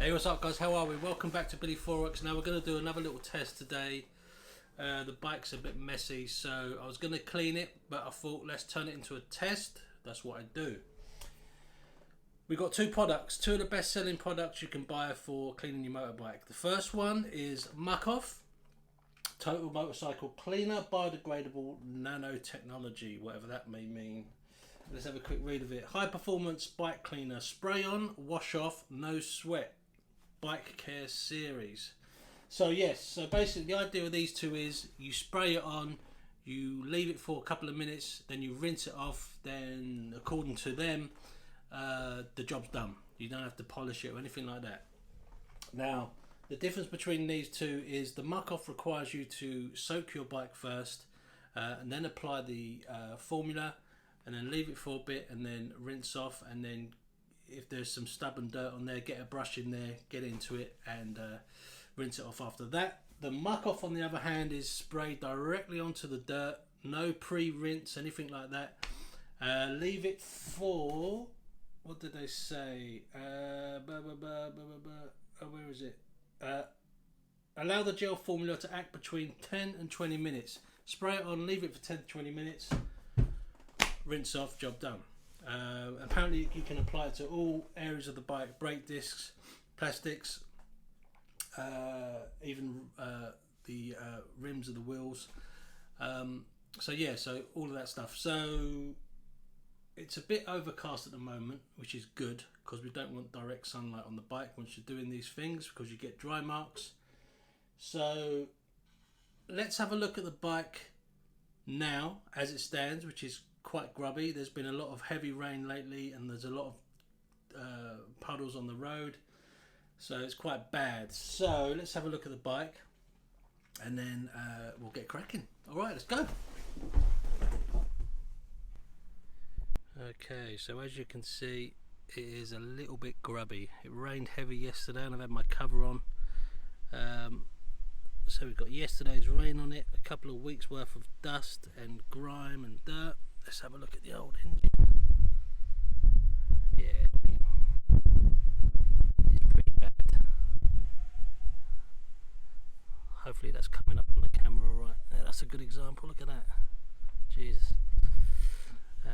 Hey, what's up guys, how are we? Welcome back to Billy Forex. Now we're going to do another little test today. The bike's a bit messy, so I was going to clean it, but I thought let's turn it into a test. That's what I do. We've got two products, two of the best selling products you can buy for cleaning your motorbike. The first one is MUC-OFF, Total Motorcycle Cleaner, biodegradable nanotechnology, whatever that may mean. Let's have a quick read of it. High performance bike cleaner, spray on, wash off, no sweat. Bike care series. So yes, so basically the idea of these two is you spray it on, you leave it for a couple of minutes, then you rinse it off, then according to them the job's done. You don't have to polish it or anything like that. Now the difference between these two is the MUC-OFF requires you to soak your bike first and then apply the formula and then leave it for a bit and then rinse off, and then if there's some stubborn dirt on there, get a brush in there, get into it and rinse it off after that. The MUC-OFF on the other hand is sprayed directly onto the dirt, no pre-rinse, anything like that. Leave it for, what did they say, where is it? Allow the gel formula to act between 10 and 20 minutes. Spray it on, leave it for 10 to 20 minutes, rinse off, job done. Apparently you can apply it to all areas of the bike, brake discs, plastics, even the rims of the wheels. So yeah, so all of that stuff. So it's a bit overcast at the moment, which is good because we don't want direct sunlight on the bike once you're doing these things, because you get dry marks. So let's have a look at the bike now as it stands, which is quite grubby. There's been a lot of heavy rain lately and there's a lot of puddles on the road, so it's quite bad. So let's have a look at the bike and then we'll get cracking. Alright, let's go. Okay, so as you can see, it is a little bit grubby. It rained heavy yesterday and I've had my cover on. So we've got yesterday's rain on it, a couple of weeks worth of dust and grime and dirt. Let's have a look at the old engine. Yeah, it's pretty bad. Hopefully that's coming up on the camera alright. Yeah, that's a good example, look at that. Jesus.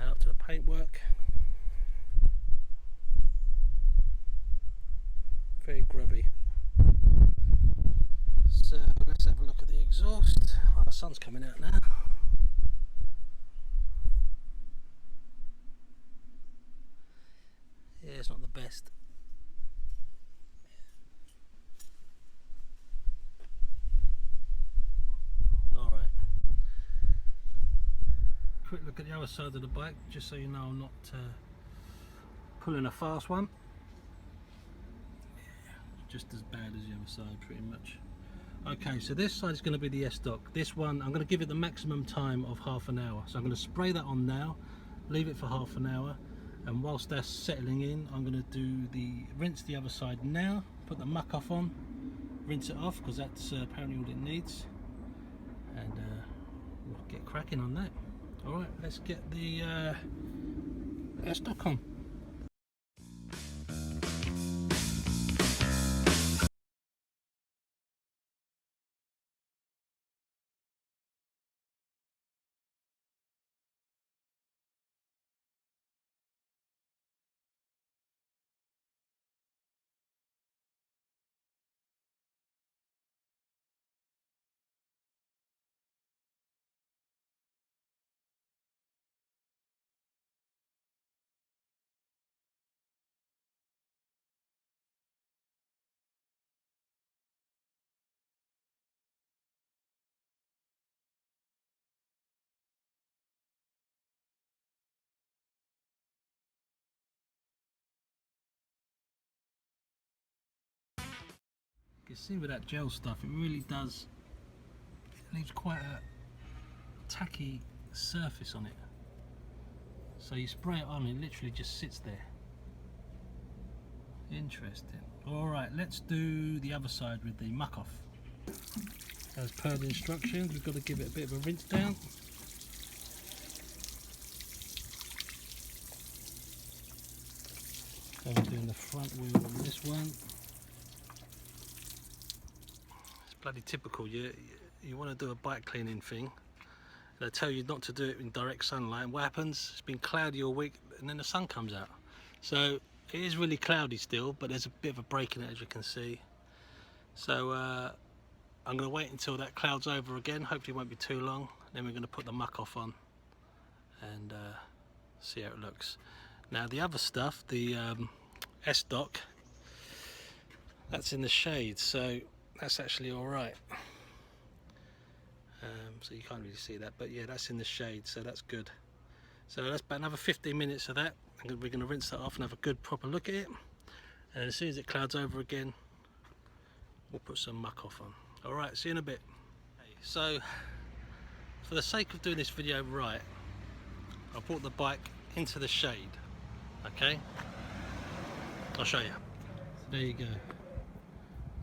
Up to the paintwork. Very grubby. So let's have a look at the exhaust. Oh, the sun's coming out now. Yeah, it's not the best. Alright. Quick look at the other side of the bike, just so you know I'm not pulling a fast one. Yeah, just as bad as the other side pretty much. Okay, so this side is going to be the SDoc. This one, I'm going to give it the maximum time of half an hour. So I'm going to spray that on now, leave it for half an hour. And whilst that's settling in, I'm going to rinse the other side now, put the MUC-OFF on, rinse it off because that's apparently all it needs, and we'll get cracking on that. Alright, let's get the SDoc on. You see with that gel stuff, it really does, it leaves quite a tacky surface on it. So you spray it on, it literally just sits there. Interesting. Alright, let's do the other side with the MUC-OFF. As per the instructions, we've got to give it a bit of a rinse down. So I'm doing the front wheel on this one. bloody typical. You want to do a bike cleaning thing, they tell you not to do it in direct sunlight, and what happens? It's been cloudy all week and then the sun comes out. So it is really cloudy still, but there's a bit of a break in it, as you can see. So I'm going to wait until that cloud's over again. Hopefully it won't be too long. Then we're going to put the muck-off on and see how it looks. Now the other stuff, the SDoc, that's in the shade, so that's actually all right. So you can't really see that, but yeah, that's in the shade, so that's good. So that's about another 15 minutes of that, and we're going to rinse that off and have a good proper look at it. And as soon as it clouds over again, we'll put some muck-off on. All right, see you in a bit. Okay, so for the sake of doing this video right, I brought the bike into the shade. Okay, I'll show you. So there you go.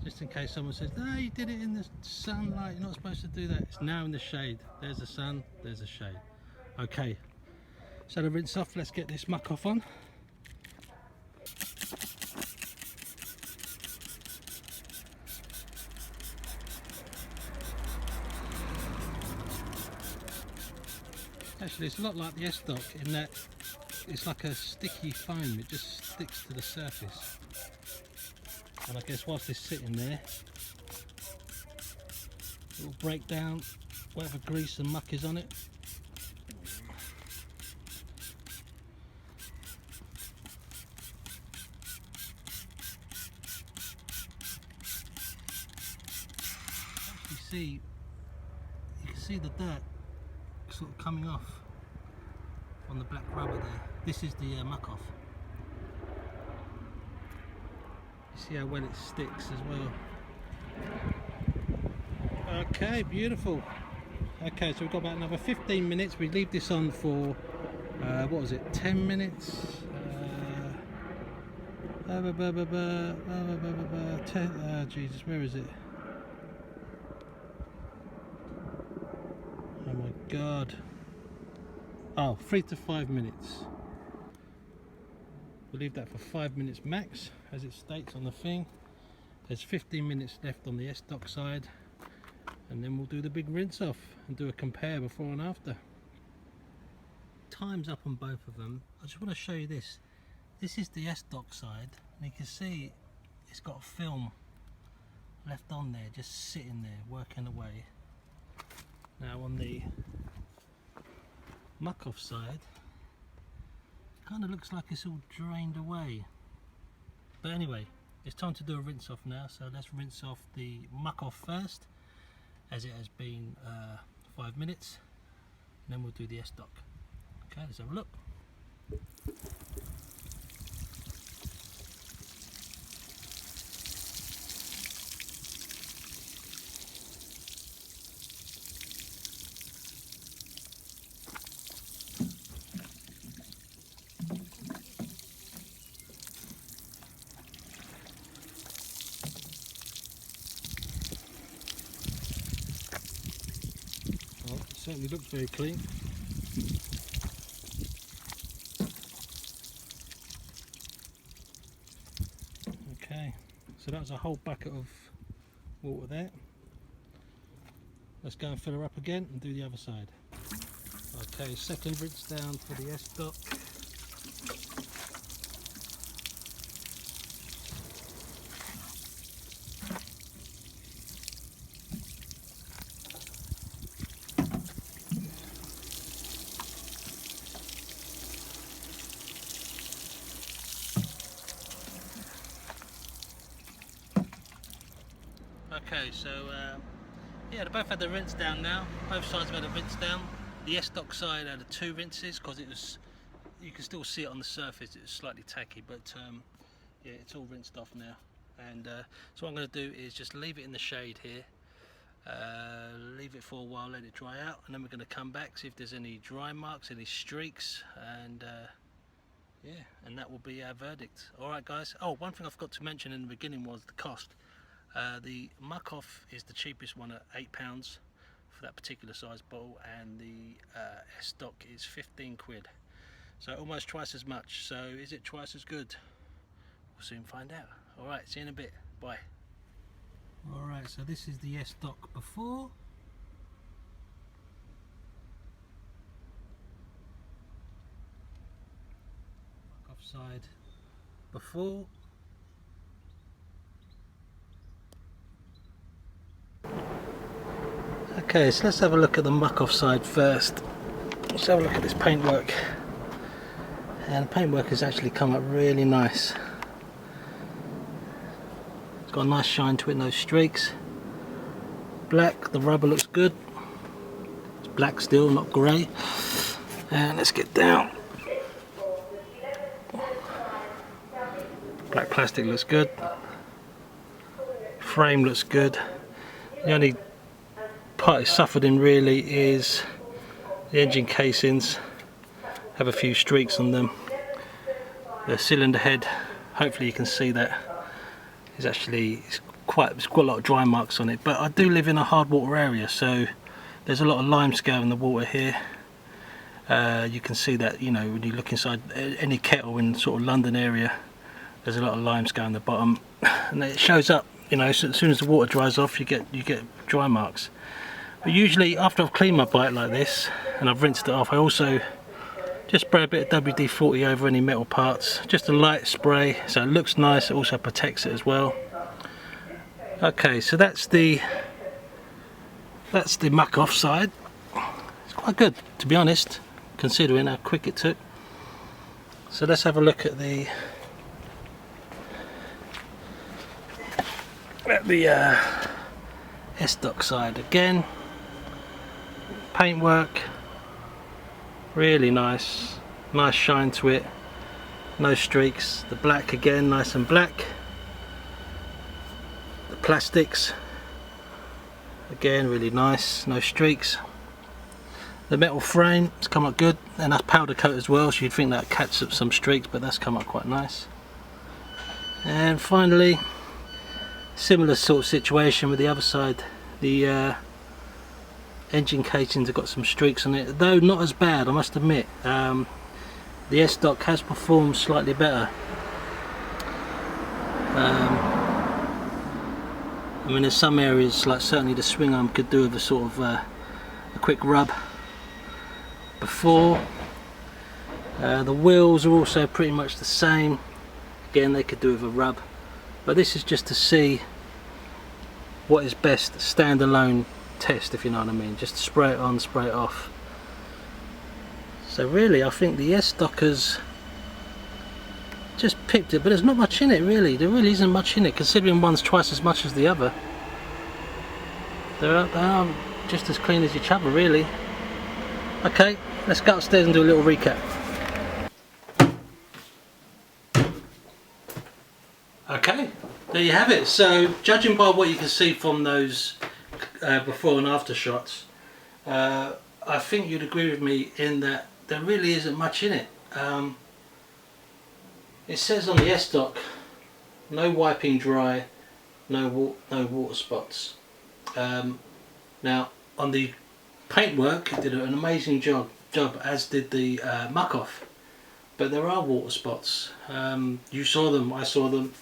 Just in case someone says, no, you did it in the sunlight, you're not supposed to do that. It's now in the shade. There's the sun, there's the shade. Okay, so to rinse off, let's get this muck-off on. Actually, it's a lot like the SDoc in that it's like a sticky foam, it just sticks to the surface. And I guess whilst it's sitting there, it will break down whatever grease and muck is on it. You can see the dirt sort of coming off on the black rubber there. This is the muck-off. See how well it sticks as well. Okay, beautiful. Okay, so we've got about another 15 minutes. We leave this on for what was it, 10 minutes? Jesus, where is it? Oh my god. Oh, 3 to 5 minutes. We'll leave that for 5 minutes max, as it states on the thing. There's 15 minutes left on the SDoc side, and then we'll do the big rinse off and do a compare before and after. Time's up on both of them. I just want to show you this. This is the SDoc side, and you can see it's got a film left on there, just sitting there, working away. Now on the muck-off side, kind of looks like it's all drained away, but anyway, it's time to do a rinse off now. So let's rinse off the muck-off first, as it has been 5 minutes, and then we'll do the SDoc. Okay, let's have a look. Certainly looks very clean. Okay, so that was a whole bucket of water there. Let's go and fill her up again and do the other side. Okay, second rinse down for the SDoc. Okay, so yeah, they both had the rinse down now. Both sides have had a rinse down. The SDoc side had 2 rinses because it was, you can still see it on the surface, it was slightly tacky, but yeah, it's all rinsed off now. And so what I'm going to do is just leave it in the shade here, leave it for a while, let it dry out, and then we're going to come back, see if there's any dry marks, any streaks, and yeah, and that will be our verdict. Alright guys, oh, one thing I forgot to mention in the beginning was the cost. The muck-off is the cheapest one at £8 for that particular size bottle, and the SDoc is 15 quid, so almost twice as much. So is it twice as good? We'll soon find out. Alright, see you in a bit. Bye. Alright, so this is the SDoc before. Muck-off side before. Okay, so let's have a look at the muck-off side first. Let's have a look at this paintwork. And the paintwork has actually come up really nice. It's got a nice shine to it, no streaks. Black, the rubber looks good. It's black still, not grey. And let's get down. Black plastic looks good. Frame looks good. The only part it's suffered in really is the engine casings. Have a few streaks on them. The cylinder head, hopefully you can see that, is actually it's got a lot of dry marks on it. But I do live in a hard water area, so there's a lot of limescale in the water here. You can see that, you know, when you look inside any kettle in sort of London area, there's a lot of limescale in the bottom, and it shows up. You know, so as soon as the water dries off, you get dry marks. But usually after I've cleaned my bike like this and I've rinsed it off, I also just spray a bit of WD-40 over any metal parts. Just a light spray, so it looks nice. It also protects it as well. Okay, so that's the muck-off side. It's quite good, to be honest, considering how quick it took. So let's have a look at the SDoc side again. Paintwork, really nice shine to it, no streaks. The black again, nice and black. The plastics again, really nice, no streaks. The metal frame, it's come up good, and that's powder coat as well, so you'd think that catch up some streaks, but that's come up quite nice. And finally, similar sort of situation with the other side. The engine casings have got some streaks on it, though not as bad, I must admit. The SDoc has performed slightly better. I mean, there's some areas, like certainly the swing arm could do with a sort of a quick rub before. The wheels are also pretty much the same. Again, they could do with a rub. But this is just to see what is best, standalone test, if you know what I mean. Just spray it on, spray it off. So really, I think the SDoc has just pipped it, but there's not much in it really. There really isn't much in it, considering one's twice as much as the other. They are just as clean as each other, really. Okay, let's go upstairs and do a little recap. Okay, there you have it. So, judging by what you can see from those before and after shots, I think you'd agree with me in that there really isn't much in it. It says on the SDoc, no wiping dry, no water spots. Now, on the paintwork, it did an amazing job, as did the muck-off. But there are water spots. You saw them, I saw them.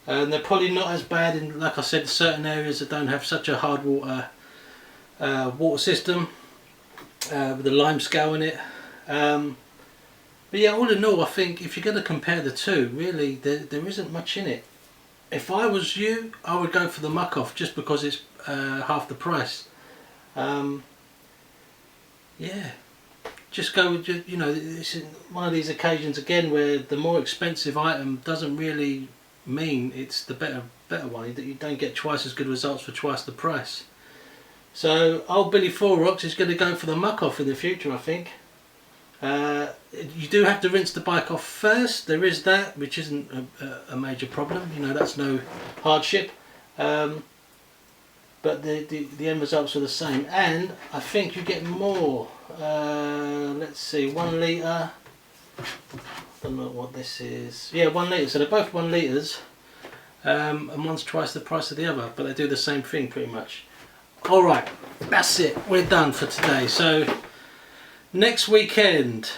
And they're probably not as bad in, like I said, certain areas that don't have such a hard water system with the limescale in it. But yeah, all in all, I think if you're going to compare the two, really there isn't much in it. If I was you, I would go for the muck-off just because it's half the price. Yeah, just go with, you know, it's one of these occasions again where the more expensive item doesn't really mean it's the better one. You don't get twice as good results for twice the price. So old Billy Four Rocks is going to go for the muck-off in the future, I think. You do have to rinse the bike off first. There is that, which isn't a major problem. You know, that's no hardship. But the end results are the same, and I think you get more. Let's see, 1 litre. I don't know what this is. Yeah, 1 litre. So they're both 1 litres, and one's twice the price of the other, but they do the same thing pretty much. All right, that's it. We're done for today. So next weekend,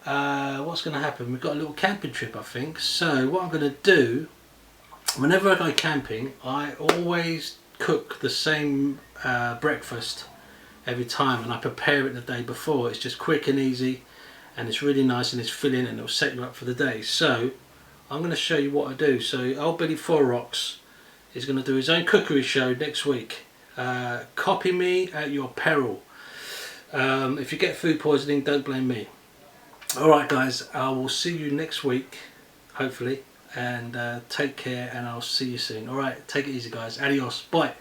what's going to happen? We've got a little camping trip, I think. So what I'm going to do, whenever I go camping, I always cook the same breakfast every time, and I prepare it the day before. It's just quick and easy, and it's really nice, and it's filling, and it'll set you up for the day. So I'm going to show you what I do. So old Billy Four Rocks is going to do his own cookery show next week. Copy me at your peril. If you get food poisoning, don't blame me. Alright guys, I will see you next week, hopefully, and take care, and I'll see you soon. Alright, take it easy guys. Adios. Bye.